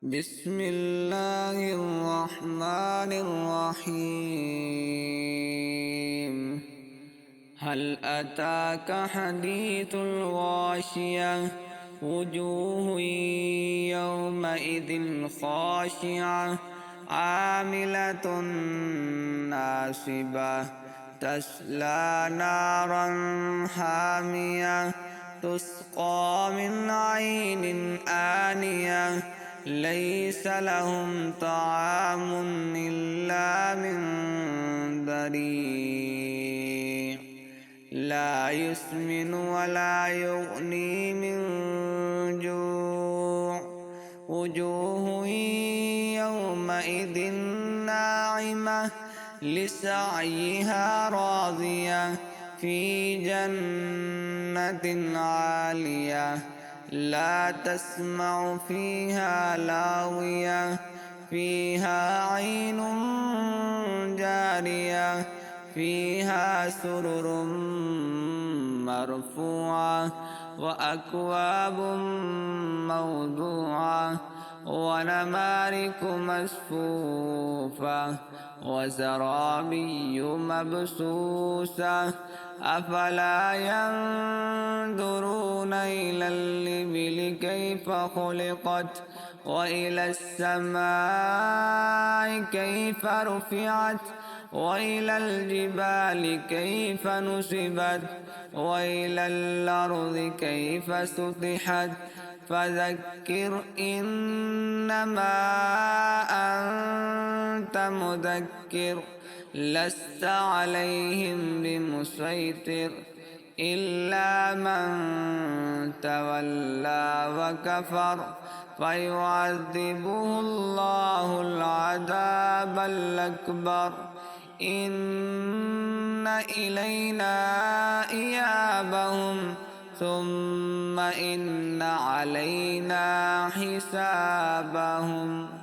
بسم الله الرحمن الرحيم. هل أتاك حديث الغاشية؟ وجوه يومئذ خاشعة عاملة ناصبة تصلى نارا حامية تسقى من عين آنية ليس لهم طعام إلا من ضريع لا يسمن ولا يغني من جوع وجوه يومئذ ناعمة لسعيها راضية في جنة عالية لا تسمع فيها لاغية فيها عين جارية فيها سرر مرفوعة وأكواب موضوعة ونمارق مصفوفة وزرابي مبثوثة أفلا ينظرون إلى الإبل كيف خلقت وإلى السماء كيف رفعت وإلى الجبال كيف نصبت وإلى الأرض كيف سطحت فذكر إنما أنت مذكر لست عليهم بمسيطر إلا من تولى وكفر فيعذبه الله العذاب الأكبر إن إلينا إيابهم ثم إن علينا حسابهم.